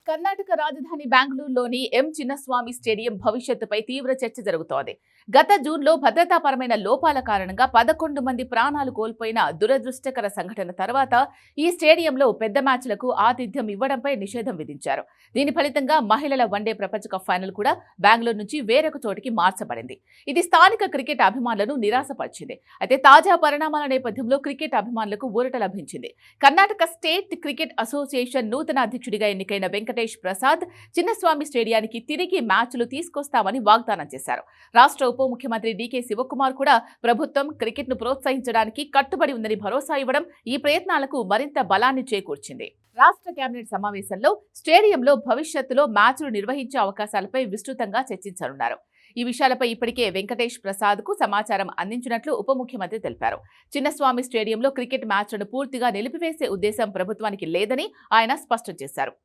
కర్ణాటక రాజధాని బెంగళూరులోని ఎం చిన్నస్వామి స్టేడియం భవిష్యత్తుపై తీవ్ర చర్చ జరుగుతోంది. గత జూన్లో భద్రతాపరమైన లోపాల కారణంగా 11 మంది ప్రాణాలు కోల్పోయిన దురదృష్టకర సంఘటన తర్వాత ఈ స్టేడియంలో పెద్ద మ్యాచ్లకు ఆతిథ్యం ఇవ్వడంపై నిషేధం విధించారు. దీని ఫలితంగా మహిళల వన్డే ప్రపంచ కప్ ఫైనల్ కూడా బెంగళూరు నుంచి వేరొక చోటికి మార్చబడింది. ఇది స్థానిక క్రికెట్ అభిమానులను నిరాశపరిచింది. అయితే తాజా పరిణామాల నేపథ్యంలో క్రికెట్ అభిమానులకు ఊరట లభించింది. కర్ణాటక స్టేట్ క్రికెట్ అసోసియేషన్ నూతన అధ్యక్షుడిగా ఎన్నికైన వెంకటేష్ ప్రసాద్ చిన్నస్వామి స్టేడియానికి తిరిగి మ్యాచ్లు తీసుకొస్తామని వాగ్దానం చేశారు. రాష్ట్ర ఉప ముఖ్యమంత్రి డీకే శివకుమార్ కూడా ప్రభుత్వం క్రికెట్ ను ప్రోత్సహించడానికి కట్టుబడి ఉందని భరోసా ఇవ్వడం ఈ ప్రయత్నాలకు మరింత బలాన్ని చేకూర్చింది. రాష్ట్ర కేబినెట్ సమావేశంలో స్టేడియంలో భవిష్యత్తులో మ్యాచ్లు నిర్వహించే అవకాశాలపై విస్తృతంగా చర్చించనున్నారు. ఈ విషయాలపై ఇప్పటికే వెంకటేష్ ప్రసాద్ కు సమాచారం అందించినట్లు ఉప ముఖ్యమంత్రి తెలిపారు. చిన్నస్వామి స్టేడియంలో క్రికెట్ మ్యాచ్లను పూర్తిగా నిలిపివేసే ఉద్దేశం ప్రభుత్వానికి లేదని ఆయన స్పష్టం చేశారు.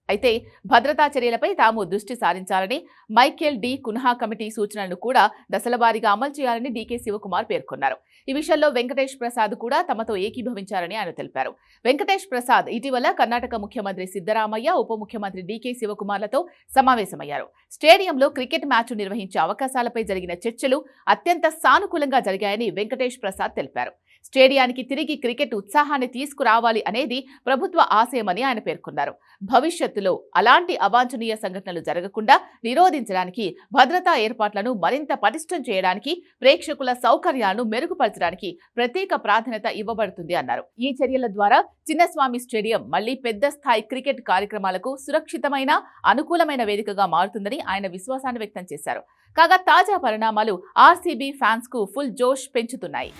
అయితే భద్రతా చర్యలపై తాము దృష్టి సారించాలని, మైకేల్ డి కున్హా కమిటీ సూచనలను కూడా దశలవారీగా అమలు చేయాలని డీకే శివకుమార్ పేర్కొన్నారు. ఈ విషయంలో వెంకటేష్ ప్రసాద్ కూడా తమతో ఏకీభవించారని ఆయన తెలిపారు. వెంకటేష్ ప్రసాద్ ఇటీవల కర్ణాటక ముఖ్యమంత్రి సిద్ధరామయ్య, ఉప ముఖ్యమంత్రి డీకే శివకుమార్లతో సమావేశమయ్యారు. స్టేడియంలో క్రికెట్ మ్యాచ్ నిర్వహించే అవకాశాలపై జరిగిన చర్చలు అత్యంత సానుకూలంగా జరిగాయని వెంకటేష్ ప్రసాద్ తెలిపారు. స్టేడియానికి తిరిగి క్రికెట్ ఉత్సాహాన్ని తీసుకురావాలి అనేది ప్రభుత్వ ఆశయమని ఆయన పేర్కొన్నారు. భవిష్యత్తులో అలాంటి అవాంఛనీయ సంఘటనలు జరగకుండా నిరోధించడానికి, భద్రతా ఏర్పాట్లను మరింత పటిష్టం చేయడానికి, ప్రేక్షకుల సౌకర్యాలను మెరుగుపరచడానికి ప్రత్యేక ప్రాధాన్యత ఇవ్వబడుతుంది అన్నారు. ఈ చర్యల ద్వారా చిన్నస్వామి స్టేడియం మళ్లీ పెద్ద స్థాయి క్రికెట్ కార్యక్రమాలకు సురక్షితమైన, అనుకూలమైన వేదికగా మారుతుందని ఆయన విశ్వాసాన్ని వ్యక్తం చేశారు. కాగా తాజా పరిణామాలు ఆర్సీబీ ఫ్యాన్స్ కు ఫుల్ జోష్ పెంచుతున్నాయి.